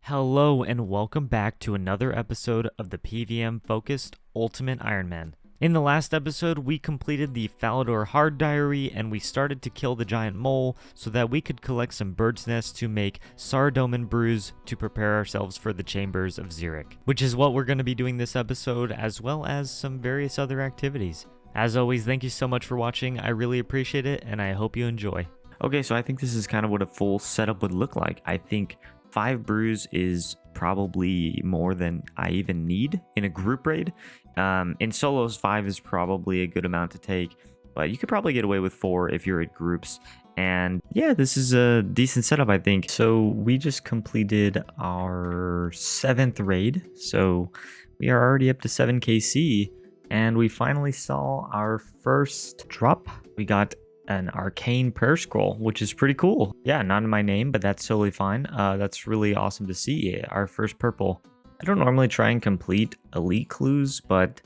Hello and welcome back to another episode of the PVM focused Ultimate Ironman. In the last episode, we completed the Falador Hard Diary and we started to kill the giant mole so that we could collect some bird's nests to make Saradomin brews to prepare ourselves for the Chambers of Xeric, which is what we're going to be doing this episode, as well as some various other activities. As always, thank you so much for watching. I really appreciate it and I hope you enjoy. Okay, so I think this is kind of what a full setup would look like. I think 5 brews is probably more than I even need in a group raid. In solos, 5 is probably a good amount to take, but you could probably get away with 4 if you're at groups. And yeah, this is a decent setup, I think. So we just completed our 7th raid, so we are already up to 7 KC, and we finally saw our first drop. We got an arcane prayer scroll, which is pretty cool. Yeah, not in my name, but that's totally fine. That's really awesome to see. Our first purple. I don't normally try and complete elite clues, but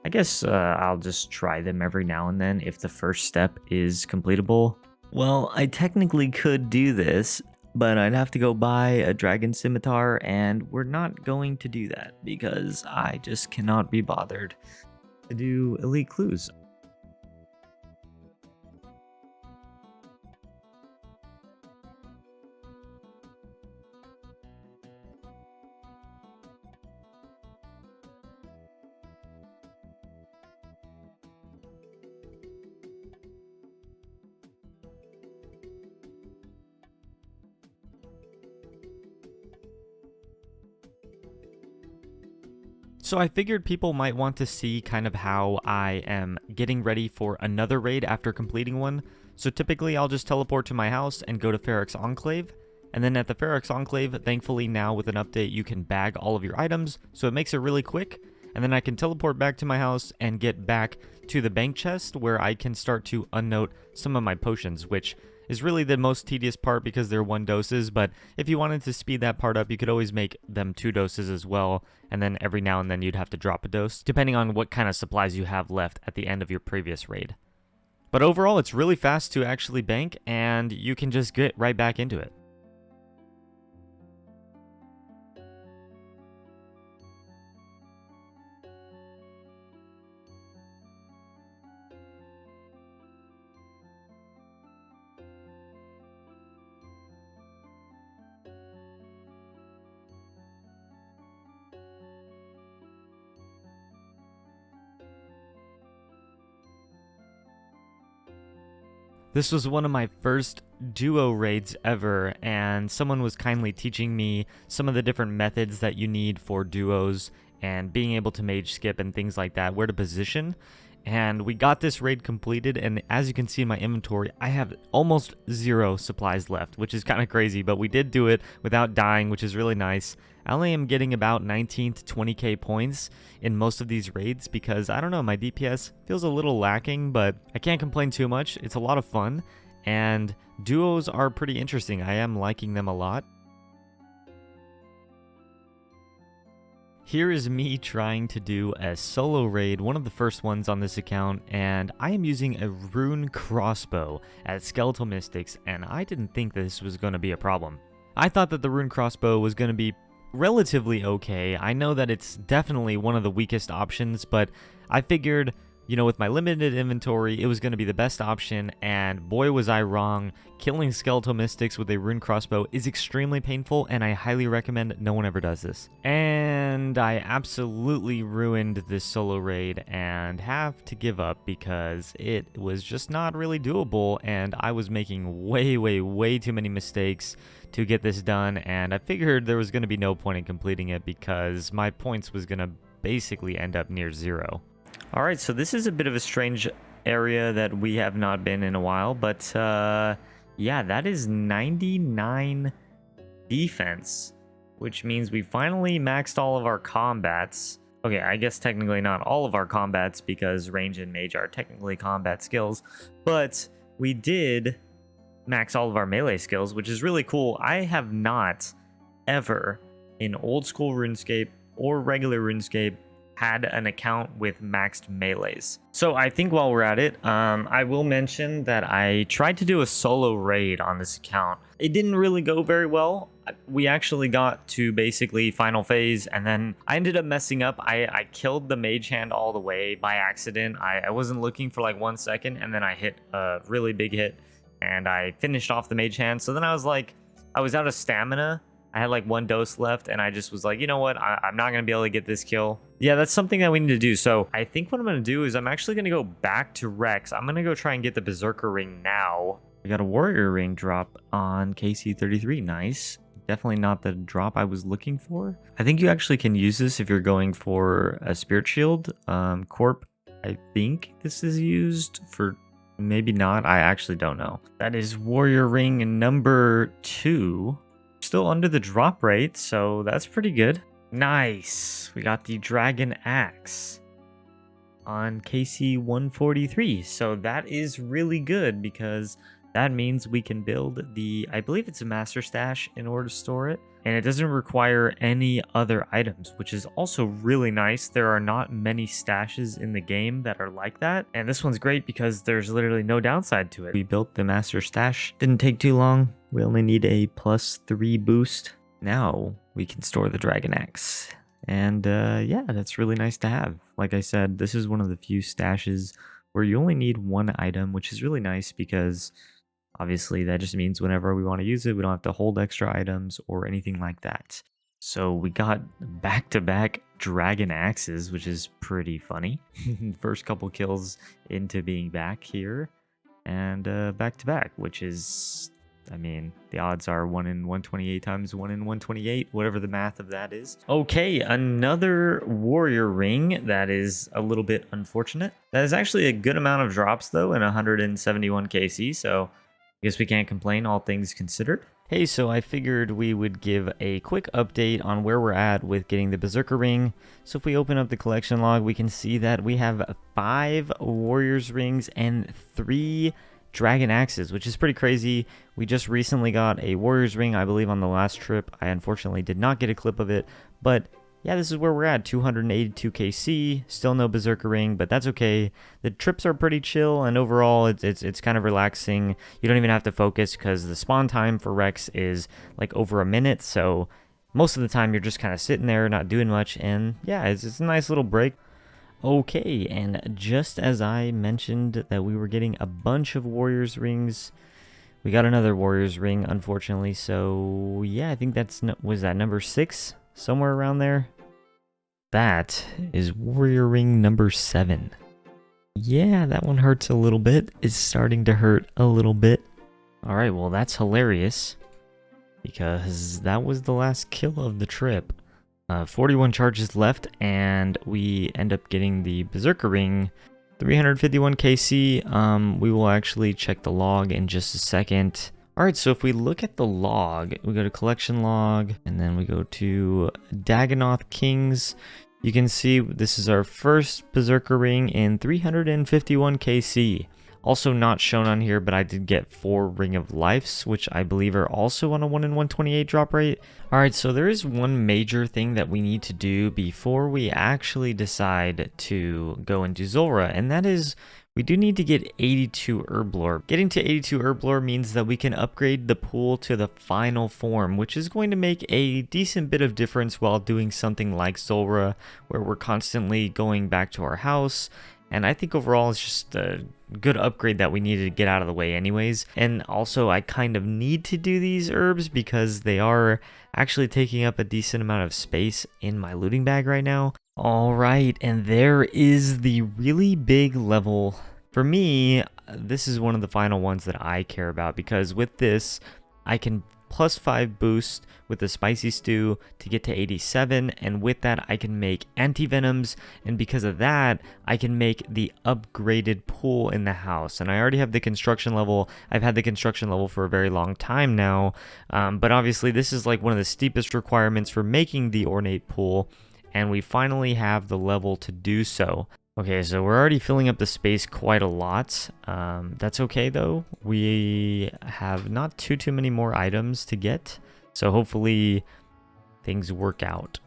I guess I'll just try them every now and then if the first step is completable. Well, I technically could do this, but I'd have to go buy a dragon scimitar, and we're not going to do that because I just cannot be bothered to do elite clues. So I figured people might want to see kind of how I am getting ready for another raid after completing one. So typically I'll just teleport to my house and go to Ferrix Enclave. And then at the Ferrix Enclave, thankfully now with an update, you can bag all of your items. So it makes it really quick. And then I can teleport back to my house and get back to the bank chest where I can start to unnote some of my potions, which is really the most tedious part because they're 1 doses, but if you wanted to speed that part up, you could always make them 2 doses as well, and then every now and then you'd have to drop a dose, depending on what kind of supplies you have left at the end of your previous raid. But overall, it's really fast to actually bank, and you can just get right back into it. This was one of my first duo raids ever, and someone was kindly teaching me some of the different methods that you need for duos and being able to mage skip and things like that, where to position. And we got this raid completed, and as you can see in my inventory, I have almost 0 supplies left, which is kind of crazy, but we did do it without dying, which is really nice. I only am getting about 19 to 20k points in most of these raids because, I don't know, my DPS feels a little lacking, but I can't complain too much. It's a lot of fun, and duos are pretty interesting. I am liking them a lot. Here is me trying to do a solo raid, one of the first ones on this account, and I am using a rune crossbow at Skeletal Mystics, and I didn't think this was going to be a problem. I thought that the rune crossbow was going to be relatively okay. I know that it's definitely one of the weakest options, but I figured, you know, with my limited inventory, it was going to be the best option, and boy was I wrong. Killing Skeletal Mystics with a rune crossbow is extremely painful, and I highly recommend no one ever does this. And I absolutely ruined this solo raid and have to give up because it was just not really doable, and I was making way too many mistakes to get this done, and I figured there was going to be no point in completing it because my points was going to basically end up near 0. Alright, so this is a bit of a strange area that we have not been in a while, but yeah, that is 99 defense, which means we finally maxed all of our combats. Okay, I guess technically not all of our combats because range and mage are technically combat skills, but we did max all of our melee skills, which is really cool. I have not ever in Old School RuneScape or regular RuneScape had an account with maxed melees. So I think while we're at it, I will mention that I tried to do a solo raid on this account. It didn't really go very well. We actually got to basically final phase, and then I ended up messing up. I killed the mage hand all the way by accident. I wasn't looking for like 1 second, and then I hit a really big hit, and I finished off the mage hand. So then I was like, I was out of stamina. I had like 1 dose left, and I just was like, you know what? I'm not going to be able to get this kill. Yeah, that's something that we need to do. So I think what I'm going to do is I'm actually going to go back to Rex. I'm going to go try and get the Berserker ring now. We got a Warrior ring drop on KC33. Nice. Definitely not the drop I was looking for. I think you actually can use this if you're going for a Spirit Shield. Corp, I think this is used for... Maybe not. I actually don't know. That is Warrior ring number 2. Still under the drop rate, so that's pretty good. Nice. We got the Dragon Axe on KC 143. So that is really good because that means we can build the, I believe it's a master stash in order to store it. And it doesn't require any other items, which is also really nice. There are not many stashes in the game that are like that. And this one's great because there's literally no downside to it. We built the master stash. Didn't take too long. We only need a +3 boost. Now we can store the Dragon Axe. And yeah, that's really nice to have. Like I said, this is one of the few stashes where you only need 1 item, which is really nice because obviously that just means whenever we want to use it, we don't have to hold extra items or anything like that. So we got back-to-back Dragon Axes, which is pretty funny. First couple kills into being back here. And back-to-back, which is... I mean, the odds are 1 in 128 times 1 in 128, whatever the math of that is. Okay, another Warrior ring that is a little bit unfortunate. That is actually a good amount of drops, though, in 171 KC, so I guess we can't complain, all things considered. Hey, so I figured we would give a quick update on where we're at with getting the Berserker ring. So if we open up the collection log, we can see that we have 5 Warriors rings and 3 Dragon Axes, which is pretty crazy. We just recently got a Warriors ring, I believe, on the last trip. I unfortunately did not get a clip of it, but yeah, this is where we're at. 282 KC, still no Berserker ring, but that's okay. The trips are pretty chill, and overall, it's kind of relaxing. You don't even have to focus because the spawn time for Rex is like over a minute, so most of the time you're just kind of sitting there, not doing much, and yeah, it's a nice little break. Okay, and just as I mentioned that we were getting a bunch of Warriors rings, we got another Warriors ring, unfortunately. So yeah, I think that's, was that number 6? Somewhere around there? That is Warrior ring number 7. Yeah, that one hurts a little bit. It's starting to hurt a little bit. Alright, well that's hilarious, because that was the last kill of the trip. 41 charges left, and we end up getting the Berserker ring, 351 KC. We will actually check the log in just a second. Alright, so if we look at the log, we go to collection log, and then we go to Dagonoth Kings. You can see this is our first Berserker ring in 351 KC. Also not shown on here, but I did get 4 Ring of Lives, which I believe are also on a 1 in 128 drop rate. Alright, so there is one major thing that we need to do before we actually decide to go into Zulrah, and that is we do need to get 82 Herblore. Getting to 82 Herblore means that we can upgrade the pool to the final form, which is going to make a decent bit of difference while doing something like Zulrah, where we're constantly going back to our house. And I think overall it's just a good upgrade that we needed to get out of the way anyways. And also I kind of need to do these herbs because they are actually taking up a decent amount of space in my looting bag right now. Alright, and there is the really big level. For me, this is one of the final ones that I care about, because with this I can +5 boost with the spicy stew to get to 87, and with that I can make anti-venoms, and because of that I can make the upgraded pool in the house. And I already have the construction level. I've had the construction level for a very long time now, but obviously this is like one of the steepest requirements for making the ornate pool, and we finally have the level to do so. Okay, so we're already filling up the space quite a lot. That's okay though. We have not too many more items to get, so hopefully things work out.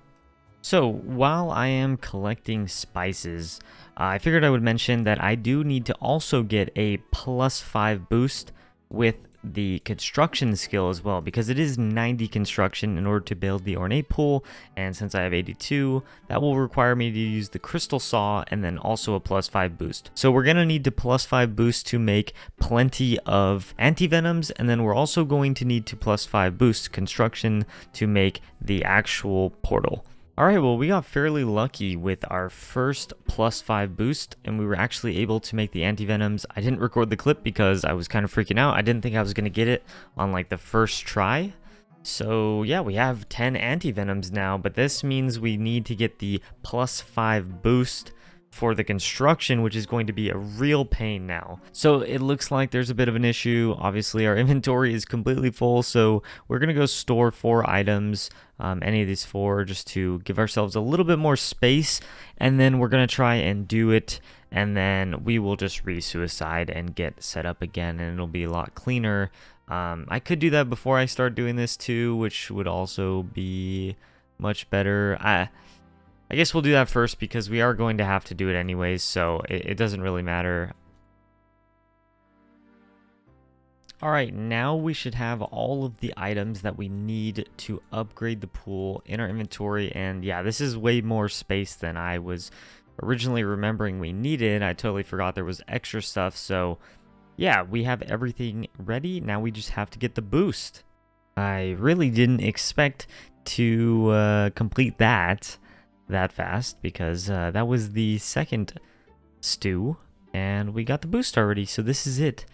So while I am collecting spices, I figured I would mention that I do need to also get a +5 boost with the construction skill as well, because it is 90 construction in order to build the ornate pool, and since I have 82, that will require me to use the crystal saw and then also a +5 boost. So we're gonna need the +5 boost to make plenty of anti-venoms, and then we're also going to need to +5 boost construction to make the actual portal. Alright, well, we got fairly lucky with our first +5 boost, and we were actually able to make the anti-venoms. I didn't record the clip because I was kind of freaking out. I didn't think I was going to get it on like the first try. So yeah, we have 10 anti-venoms now, but this means we need to get the +5 boost for the construction, which is going to be a real pain now. So it looks like there's a bit of an issue. Obviously our inventory is completely full, so we're gonna go store 4 items, any of these 4, just to give ourselves a little bit more space, and then we're gonna try and do it, and then we will just re-suicide and get set up again, and it'll be a lot cleaner. I could do that before I start doing this too, which would also be much better. I guess we'll do that first because we are going to have to do it anyways, so it doesn't really matter. Alright, now we should have all of the items that we need to upgrade the pool in our inventory, and yeah, this is way more space than I was originally remembering we needed. I totally forgot there was extra stuff, so yeah, we have everything ready. Now we just have to get the boost. I really didn't expect to complete that fast, because that was the second stew and we got the boost already. So this is it.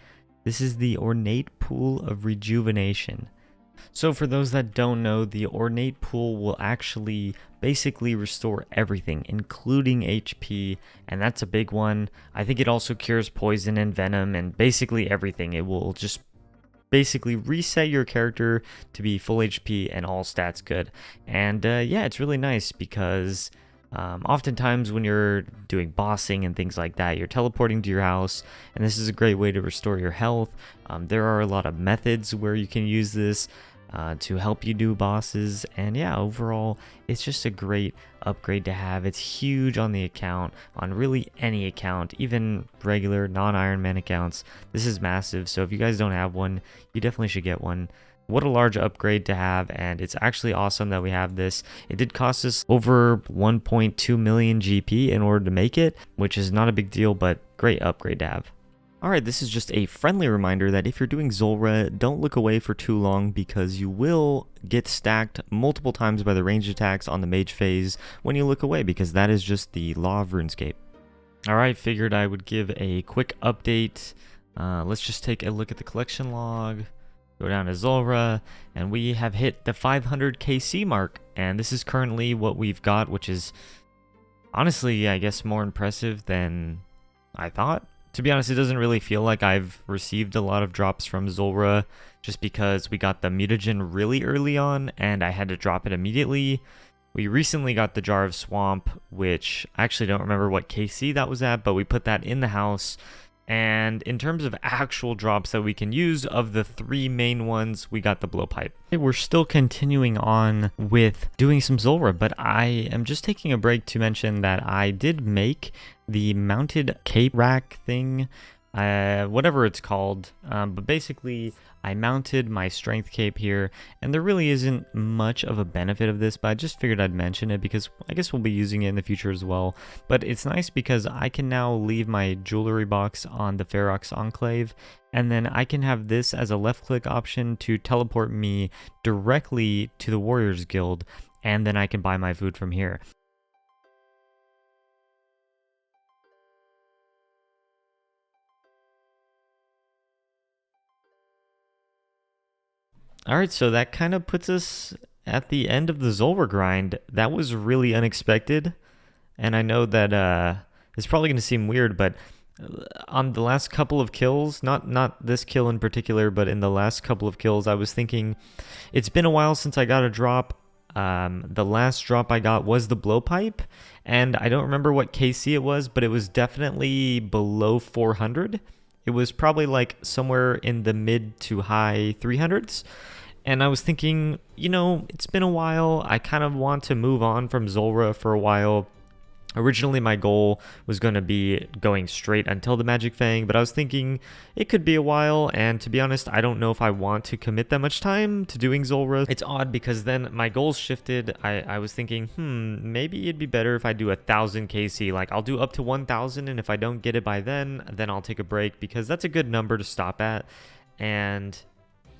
This is the ornate pool of rejuvenation. So for those that don't know, the ornate pool will actually basically restore everything, including HP, and that's a big one. I think it also cures poison and venom and basically everything. It will just basically reset your character to be full HP and all stats good. And yeah, it's really nice because oftentimes when you're doing bossing and things like that, you're teleporting to your house, and this is a great way to restore your health. There are a lot of methods where you can use this to help you do bosses, and yeah, overall it's just a great upgrade to have. It's huge on the account, on really any account, even regular non-Ironman accounts. This is massive, so if you guys don't have one, you definitely should get one. What a large upgrade to have, and it's actually awesome that we have this. It did cost us over 1.2 million GP in order to make it, which is not a big deal, but great upgrade to have. Alright, this is just a friendly reminder that if you're doing Zulrah, don't look away for too long, because you will get stacked multiple times by the ranged attacks on the mage phase when you look away, because that is just the law of RuneScape. Alright, figured I would give a quick update. Let's just take a look at the collection log, go down to Zulrah, and we have hit the 500 KC mark, and this is currently what we've got, which is honestly, I guess, more impressive than I thought. To be honest, it doesn't really feel like I've received a lot of drops from Zulrah, just because we got the mutagen really early on and I had to drop it immediately. We recently got the Jar of Swamp, which I actually don't remember what KC that was at, but we put that in the house. And in terms of actual drops that we can use, of the 3 main ones, we got the blowpipe. We're still continuing on with doing some Zulrah, but I am just taking a break to mention that I did make the mounted cape rack thing, whatever it's called, but basically I mounted my strength cape here, and there really isn't much of a benefit of this, but I just figured I'd mention it because I guess we'll be using it in the future as well. But it's nice because I can now leave my jewelry box on the Ferox Enclave, and then I can have this as a left click option to teleport me directly to the Warriors Guild, and then I can buy my food from here. Alright, so that kind of puts us at the end of the Zulrah grind. That was really unexpected, and I know that it's probably going to seem weird, but on the last couple of kills, not this kill in particular, but in the last couple of kills, I was thinking, it's been a while since I got a drop. The last drop I got was the blowpipe, and I don't remember what KC it was, but it was definitely below 400. It was probably like somewhere in the mid to high 300s. And I was thinking, you know, it's been a while. I kind of want to move on from Zulrah for a while. Originally, my goal was going to be going straight until the Magic Fang, but I was thinking it could be a while, and to be honest, I don't know if I want to commit that much time to doing Zulrah. It's odd because then my goals shifted. I was thinking, maybe it'd be better if I do 1,000 KC. Like, I'll do up to 1,000, and if I don't get it by then I'll take a break, because that's a good number to stop at. And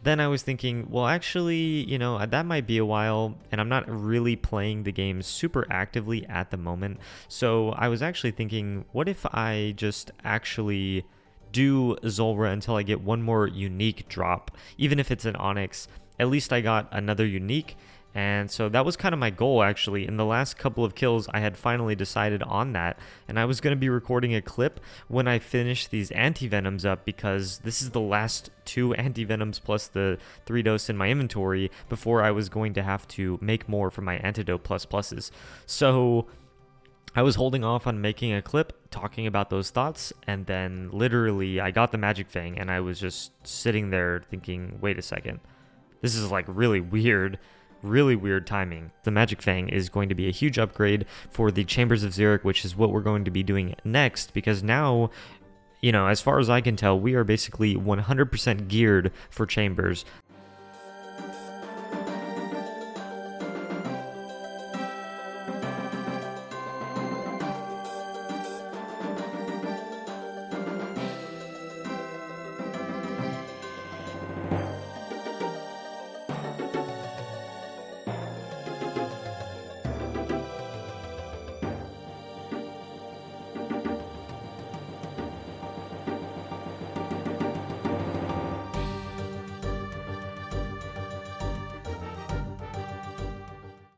then I was thinking, well, actually, you know, that might be a while, and I'm not really playing the game super actively at the moment. So I was actually thinking, what if I just actually do Zulrah until I get one more unique drop? Even if it's an Onyx, at least I got another unique. And so that was kind of my goal, actually. In the last couple of kills, I had finally decided on that, and I was going to be recording a clip when I finish these anti-venoms up, because this is the last 2 anti-venoms plus the 3 dose in my inventory before I was going to have to make more for my antidote pluses. So I was holding off on making a clip talking about those thoughts, and then literally I got the Magic Fang, and I was just sitting there thinking, wait a second, this is like really weird timing. The Magic Fang is going to be a huge upgrade for the Chambers of Xeric, which is what we're going to be doing next, because now, you know, as far as I can tell, we are basically 100% geared for Chambers.